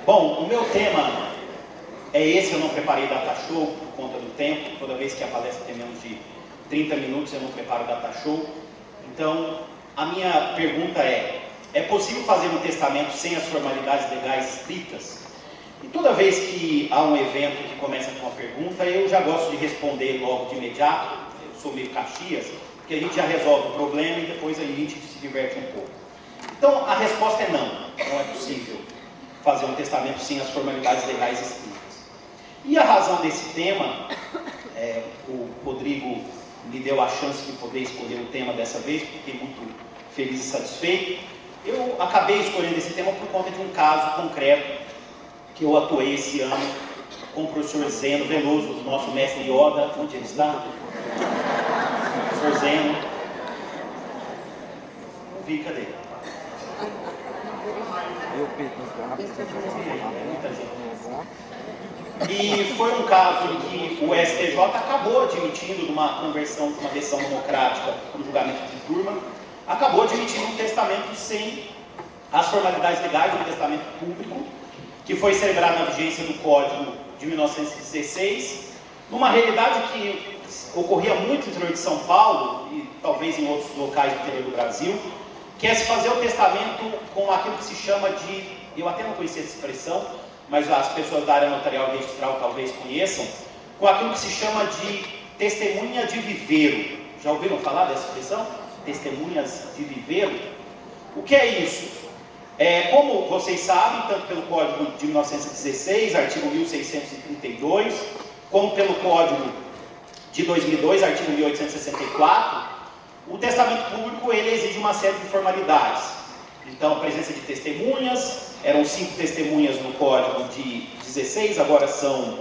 Bom, o meu tema é esse. Eu não preparei data show por conta do tempo. Toda vez que a palestra tem menos de 30 minutos, eu não preparo data show. Então, a minha pergunta é possível fazer um testamento sem as formalidades legais estritas? E toda vez que há um evento que começa com uma pergunta, eu já gosto de responder logo de imediato. Eu sou meio Caxias, porque a gente já resolve o problema e depois a gente se diverte um pouco. Então, a resposta é não. Não é possível fazer um testamento sem as formalidades legais estritas. E a razão desse tema, o Rodrigo me deu a chance de poder escolher o tema dessa vez, fiquei muito feliz e satisfeito. Eu acabei escolhendo esse tema por conta de um caso concreto que eu atuei esse ano com o professor Zeno Veloso, nosso mestre Yoda. Onde ele está? Professor Zeno. Não vi, cadê? Muita gente. E foi um caso em que o STJ acabou admitindo, numa conversão de uma decisão democrática no julgamento de turma, acabou admitindo um testamento sem as formalidades legais, um testamento público, que foi celebrado na vigência do Código de 1916, numa realidade que ocorria muito no interior de São Paulo, e talvez em outros locais do interior do Brasil, que é se fazer o testamento com aquilo que se chama de, eu até não conhecia essa expressão, mas as pessoas da área notarial e registral talvez conheçam, com aquilo que se chama de testemunha de viveiro. Já ouviram falar dessa expressão? Testemunhas de viveiro? O que é isso? Como vocês sabem, tanto pelo Código de 1916, artigo 1632, como pelo Código de 2002, artigo 1864, o testamento público ele exige uma série de formalidades. Então, a presença de testemunhas, eram 5 testemunhas no Código de 16, agora são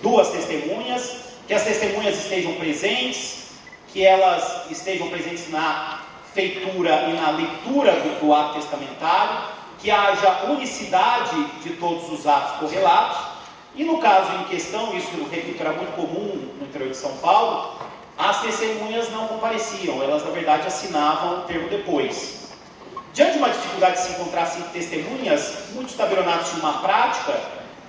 2 testemunhas, que as testemunhas estejam presentes, que elas estejam presentes na feitura e na leitura do ato testamentário, que haja unicidade de todos os atos correlatos, e no caso em questão, isso eu repito, era muito comum no interior de São Paulo, as testemunhas não compareciam, elas na verdade assinavam o termo depois. Diante de uma dificuldade de se encontrar 5 testemunhas, muitos tabelionatos tinham uma prática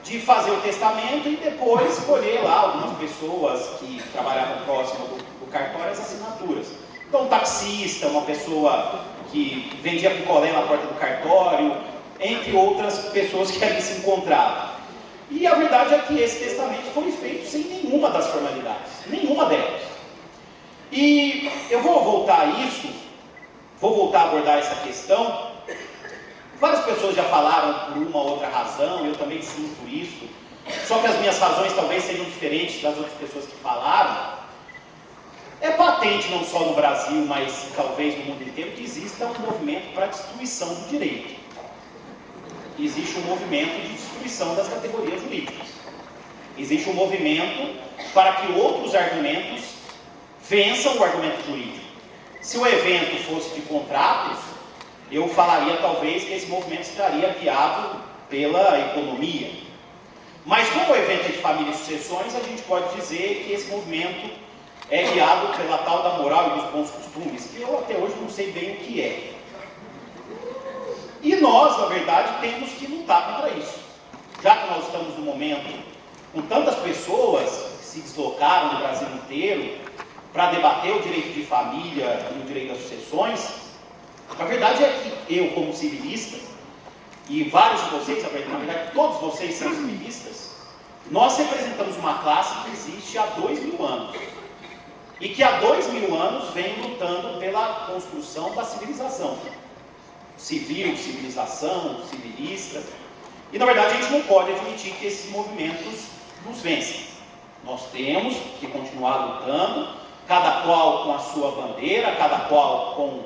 de fazer o testamento e depois escolher lá algumas pessoas que trabalhavam próximo do cartório as assinaturas. Então, um taxista, uma pessoa que vendia picolé na porta do cartório, entre outras pessoas que ali se encontravam. E a verdade é que esse testamento foi feito sem nenhuma das formalidades, nenhuma delas. E eu vou voltar a isso, vou voltar a abordar essa questão. Várias pessoas já falaram por uma ou outra razão, eu também sinto isso, só que as minhas razões talvez sejam diferentes das outras pessoas que falaram. É patente, não só no Brasil, mas talvez no mundo inteiro, que exista um movimento para a destruição do direito. Existe um movimento de destruição das categorias jurídicas. Existe um movimento para que outros argumentos vençam o argumento jurídico. Se o evento fosse de contratos, eu falaria talvez que esse movimento estaria guiado pela economia. Mas como o evento é de família e sucessões, a gente pode dizer que esse movimento é guiado pela tal da moral e dos bons costumes, que eu até hoje não sei bem o que é. E nós, na verdade, temos que lutar contra isso. Já que nós estamos num momento com tantas pessoas que se deslocaram no Brasil inteiro para debater o direito de família e o direito das sucessões, a verdade é que eu, como civilista, e vários de vocês, na verdade todos vocês são civilistas, nós representamos uma classe que existe há 2000 anos. E que há 2000 anos vem lutando pela construção da civilização. Civil, civilização, civilista. E na verdade a gente não pode admitir que esses movimentos nos vencem. Nós temos que continuar lutando, cada qual com a sua bandeira, cada qual com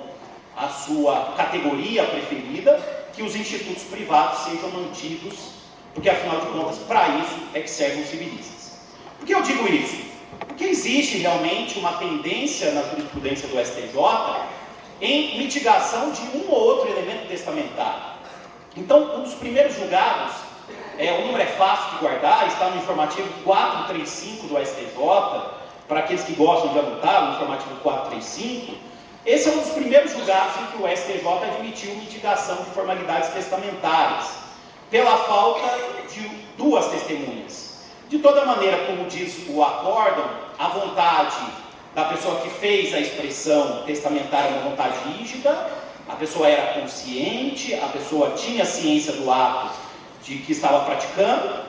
a sua categoria preferida, que os institutos privados sejam mantidos, porque afinal de contas, para isso é que servem os civilistas. Por que eu digo isso? Porque existe realmente uma tendência na jurisprudência do STJ em mitigação de um ou outro elemento testamentário. Então, um dos primeiros julgados, o número é fácil de guardar, está no informativo 435 do STJ, para aqueles que gostam de anotar, no informativo 435, esse é um dos primeiros julgados em que o STJ admitiu mitigação de formalidades testamentárias. pela falta de 2 testemunhas. De toda maneira, como diz o acórdão, a vontade da pessoa que fez a expressão testamentária é uma vontade rígida, a pessoa era consciente, a pessoa tinha ciência do ato de que estava praticando,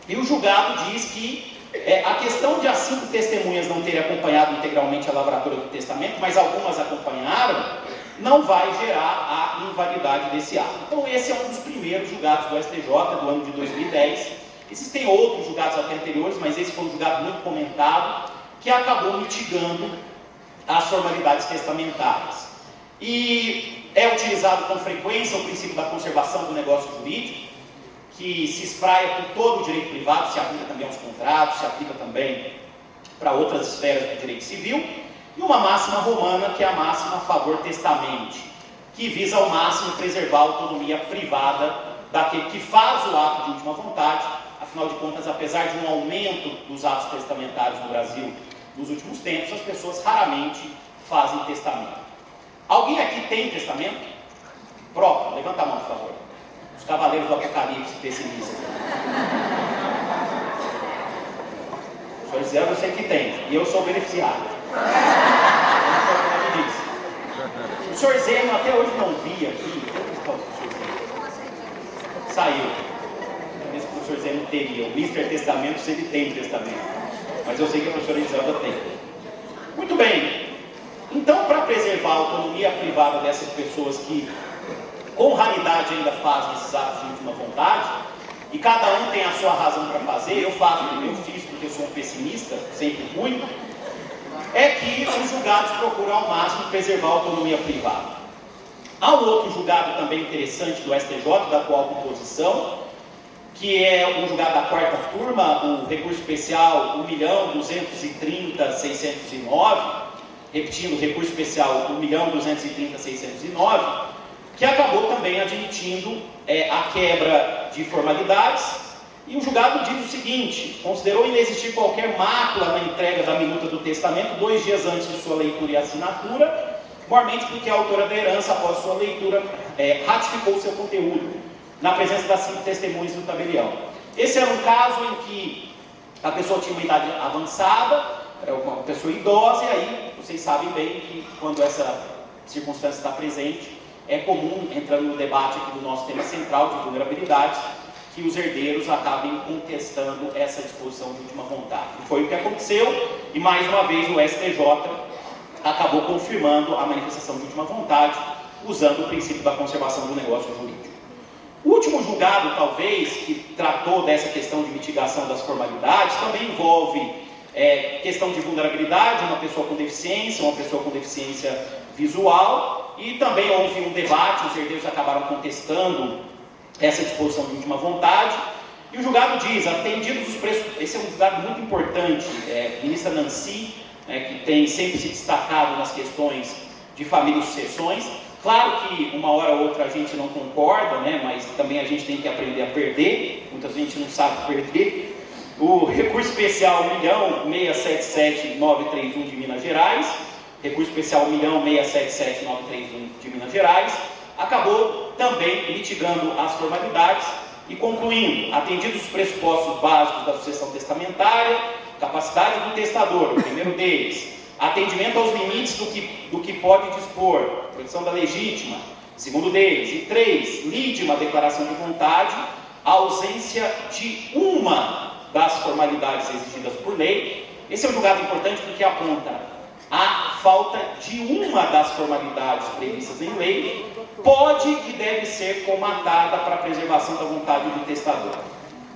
e o julgado diz que a questão de as 5 testemunhas não terem acompanhado integralmente a lavratura do testamento, mas algumas acompanharam, não vai gerar a invalidade desse ato. Então esse é um dos primeiros julgados do STJ do ano de 2010. Existem outros julgados até anteriores, mas esse foi um julgado muito comentado, que acabou mitigando as formalidades testamentárias. E é utilizado com frequência o princípio da conservação do negócio jurídico, que se espraia por todo o direito privado, se aplica também aos contratos, se aplica também para outras esferas do direito civil, e uma máxima romana, que é a máxima a favor testamente, que visa ao máximo preservar a autonomia privada daquele que faz o ato de última vontade. Afinal de contas, apesar de um aumento dos atos testamentários no Brasil nos últimos tempos, as pessoas raramente fazem testamento. Alguém aqui tem testamento próprio? Levanta a mão, por favor. Os cavaleiros do Apocalipse pessimistas. O senhor Zé, eu sei que tem, e eu sou beneficiário. O senhor Zé, até hoje não vi aqui. Saiu. Talvez o professor Zé não teria. O Mr. Testamentos, ele tem testamento. Mas eu sei que a professora Iselda tem. Muito bem. Então, para preservar a autonomia privada dessas pessoas que, com raridade, ainda fazem esses atos de última vontade, e cada um tem a sua razão para fazer, eu fiz porque eu sou um pessimista, sempre muito, é que os julgados procuram ao máximo preservar a autonomia privada. Há um outro julgado também interessante do STJ, da atual composição, que é um julgado da 4ª turma, o recurso especial 1.230.609, repetindo, o recurso especial 1.230.609, que acabou também admitindo a quebra de formalidades, e o julgado diz o seguinte: considerou inexistir qualquer mácula na entrega da minuta do testamento 2 dias antes de sua leitura e assinatura, mormente porque a autora da herança, após sua leitura, ratificou seu conteúdo, na presença das 5 testemunhas do tabelião. Esse era um caso em que a pessoa tinha uma idade avançada, era uma pessoa idosa, e aí vocês sabem bem que quando essa circunstância está presente, é comum, entrando no debate aqui do nosso tema central de vulnerabilidades, que os herdeiros acabem contestando essa disposição de última vontade. E foi o que aconteceu, e mais uma vez o STJ acabou confirmando a manifestação de última vontade, usando o princípio da conservação do negócio jurídico. O último julgado, talvez, que tratou dessa questão de mitigação das formalidades, também envolve questão de vulnerabilidade, uma pessoa com deficiência visual, e também houve um debate, os herdeiros acabaram contestando essa disposição de última vontade, e o julgado diz, atendidos os preços, esse é um julgado muito importante, ministra Nancy, que tem sempre se destacado nas questões de família e sucessões. Claro que uma hora ou outra a gente não concorda, mas também a gente tem que aprender a perder, muita gente não sabe perder. O recurso especial 1.677.931 de Minas Gerais, recurso especial 1.677.931 de Minas Gerais, acabou também mitigando as formalidades e concluindo, atendidos os pressupostos básicos da sucessão testamentária, capacidade do testador, o primeiro deles, atendimento aos limites do que pode dispor, proteção da legítima, segundo deles, e 3, lide uma declaração de vontade, a ausência de uma das formalidades exigidas por lei. Esse é um julgado importante porque aponta a falta de uma das formalidades previstas em lei, pode e deve ser comatada para a preservação da vontade do testador.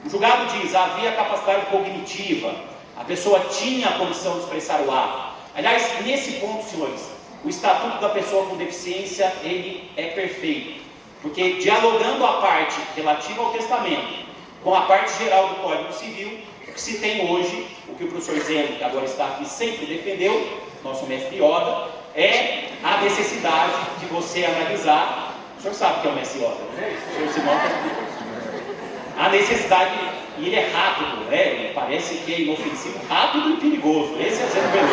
O julgado diz, havia capacidade cognitiva, a pessoa tinha a condição de expressar o ato. Aliás, nesse ponto, senhores, o estatuto da pessoa com deficiência, ele é perfeito, porque dialogando a parte relativa ao testamento com a parte geral do Código Civil, o que se tem hoje, o que o professor Zeno, que agora está aqui, sempre defendeu, nosso mestre Yoda, é a necessidade de você analisar, o senhor sabe o que é o mestre Yoda, né? O senhor se nota, a necessidade, e ele é rápido, ele parece que é inofensivo, rápido e perigoso, esse é sendo veloz.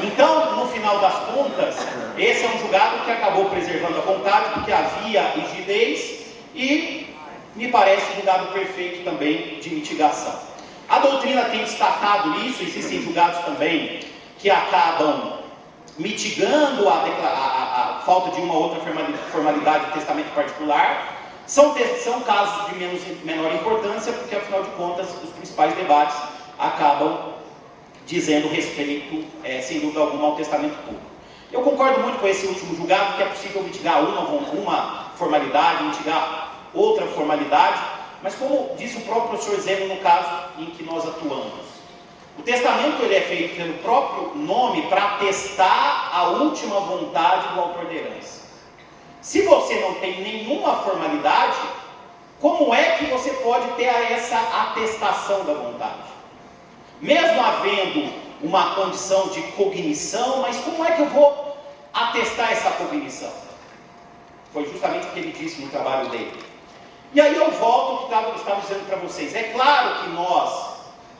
Então, no final das contas, esse é um julgado que acabou preservando a vontade, porque havia rigidez, e me parece um julgado perfeito também de mitigação. A doutrina tem destacado isso, existem julgados também que acabam mitigando a falta de uma outra formalidade de testamento particular. São casos de menor importância, porque afinal de contas os principais debates acabam dizendo respeito, sem dúvida alguma, ao testamento público. Eu concordo muito com esse último julgado, que é possível mitigar uma formalidade, mitigar outra formalidade, mas como disse o próprio professor Zeno no caso em que nós atuamos, o testamento ele é feito pelo próprio nome para atestar a última vontade do autor da herança. Se você não tem nenhuma formalidade, como é que você pode ter essa atestação da vontade? Mesmo havendo uma condição de cognição, mas como é que eu vou atestar essa cognição? Foi justamente o que ele disse no trabalho dele. E aí eu volto ao que estava dizendo para vocês. É claro que nós,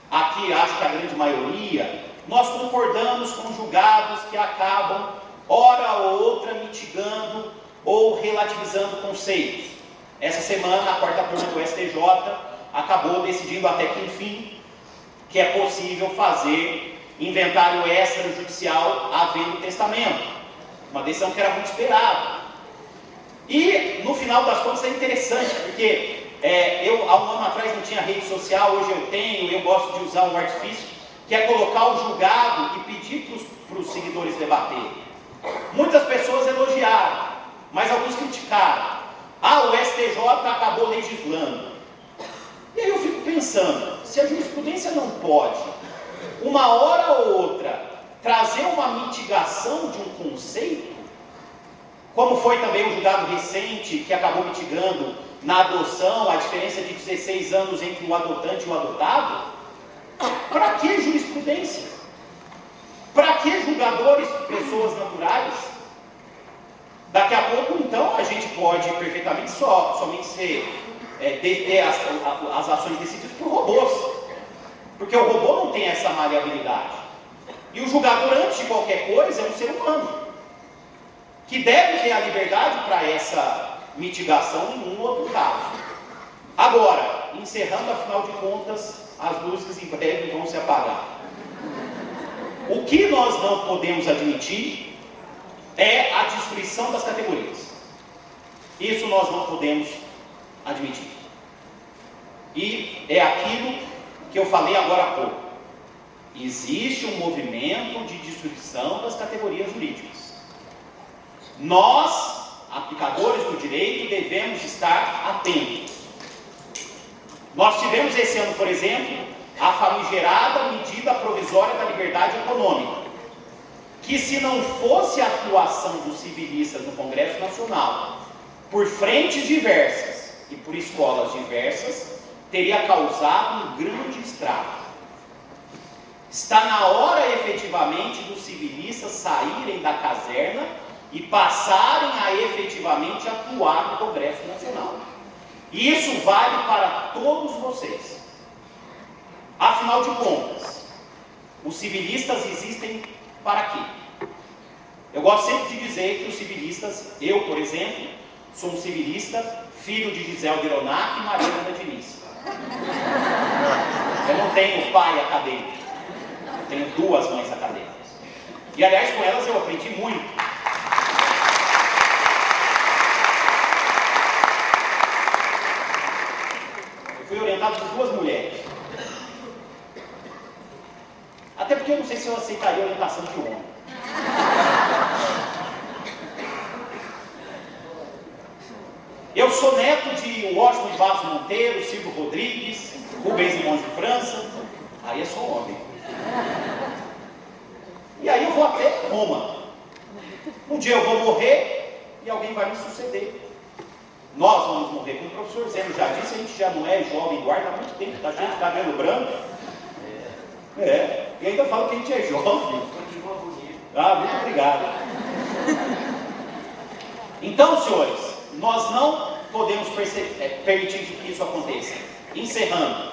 aqui acho que a grande maioria, nós concordamos com julgados que acabam, hora ou outra, mitigando ou relativizando conceitos. Essa semana, a quarta turma do STJ acabou decidindo até que, enfim, que é possível fazer inventário extrajudicial havendo testamento. Uma decisão que era muito esperada. E, no final das contas, é interessante, porque eu, há um ano atrás, não tinha rede social, hoje eu tenho, eu gosto de usar um artifício, que é colocar o julgado e pedir para os seguidores debaterem. Muitas pessoas elogiaram, mas alguns criticaram. O STJ acabou legislando. E aí eu fico pensando, se a jurisprudência não pode, uma hora ou outra, trazer uma mitigação de um conceito, como foi também um julgado recente que acabou mitigando na adoção a diferença de 16 anos entre o adotante e o adotado, para que jurisprudência? Para que julgadores, pessoas naturais? Daqui a pouco, então, a gente pode perfeitamente somente ter as ações decididas por robôs, porque o robô não tem essa maleabilidade. E o julgador, antes de qualquer coisa, é um ser humano, que deve ter a liberdade para essa mitigação em um outro caso. Agora, encerrando, afinal de contas, as luzes em breve vão se apagar. O que nós não podemos admitir é a destruição das categorias. Isso nós não podemos admitir. E é aquilo que eu falei agora há pouco. Existe um movimento de destruição das categorias jurídicas. Nós, aplicadores do direito, devemos estar atentos. Nós tivemos esse ano, por exemplo, a famigerada medida provisória da liberdade econômica, que se não fosse a atuação dos civilistas no Congresso Nacional, por frentes diversas e por escolas diversas, teria causado um grande estrago. Está na hora, efetivamente, dos civilistas saírem da caserna e passarem a efetivamente atuar no Congresso Nacional. E isso vale para todos vocês. Afinal de contas, os civilistas existem para quê? Eu gosto sempre de dizer que os civilistas, eu, por exemplo, sou um civilista, filho de Gisele Deronac e Maria Ana Diniz. Eu não tenho pai acadêmico, eu tenho duas mães acadêmicas. E, aliás, com elas eu aprendi muito. Fui orientado por duas mulheres. Até porque eu não sei se eu aceitaria a orientação de um homem. Eu sou neto de Washington Vaz Monteiro, Silvio Rodrigues, Rubens Simões de França. Aí é só homem. E aí eu vou até Roma. Um dia eu vou morrer e alguém vai me suceder. Nós vamos morrer, como o professor Zeno já disse, a gente já não é jovem guarda há muito tempo, tá gente de cabelo branco. E ainda fala que a gente é jovem. Muito obrigado. Então, senhores, nós não podemos permitir que isso aconteça. Encerrando,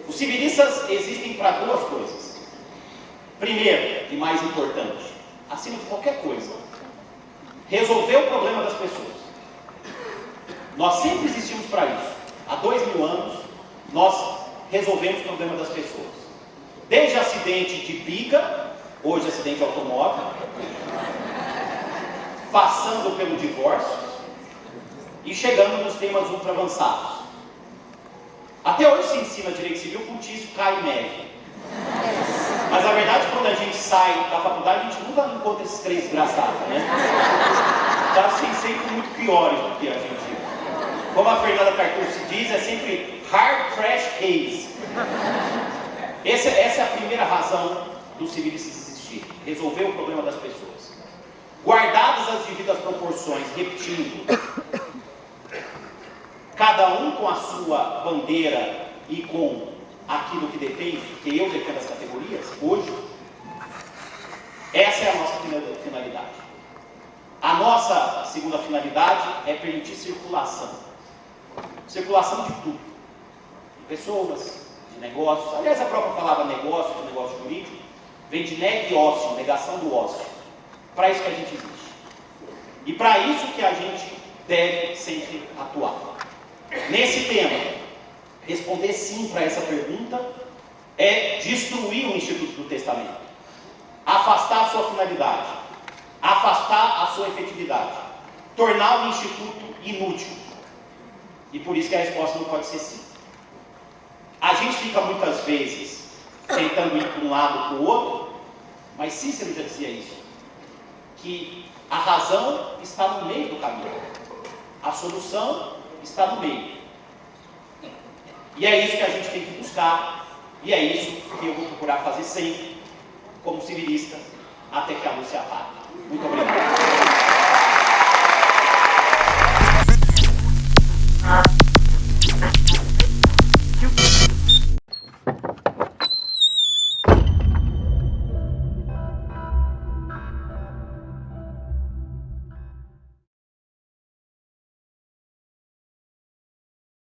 os civilistas existem para duas coisas. Primeiro, e mais importante, acima de qualquer coisa, resolver o problema das pessoas. Nós sempre existimos para isso. Há 2000 anos, nós resolvemos o problema das pessoas. Desde acidente de briga, hoje acidente automóvel, passando pelo divórcio e chegando nos temas ultra avançados. Até hoje se ensina direito civil, curtiço, cai e neve. Mas a verdade é que quando a gente sai da faculdade, a gente nunca encontra esses três desgraçados, né? Tá sempre muito piores do que a gente. Como a Fernanda Cartucci diz, é sempre hard crash case. Essa é a primeira razão dos civilistas existirem. Resolver o problema das pessoas. Guardadas as devidas proporções, repetindo, cada um com a sua bandeira e com aquilo que defende, que eu defendo as categorias, hoje, essa é a nossa finalidade. A nossa segunda finalidade é permitir circulação. Circulação de tudo. De pessoas, de negócios. Aliás, a própria palavra negócio, de negócio jurídico, vem de neg ócio, negação do ócio. Para isso que a gente existe. E para isso que a gente deve sempre atuar. Nesse tema, responder sim para essa pergunta é destruir o Instituto do Testamento. Afastar a sua finalidade. Afastar a sua efetividade. Tornar o Instituto inútil. E por isso que a resposta não pode ser sim. A gente fica muitas vezes tentando ir para um lado para o outro, mas Cícero já dizia isso, que a razão está no meio do caminho. A solução está no meio. E é isso que a gente tem que buscar, e é isso que eu vou procurar fazer sempre, como civilista, até que a luz se apague. Muito obrigado.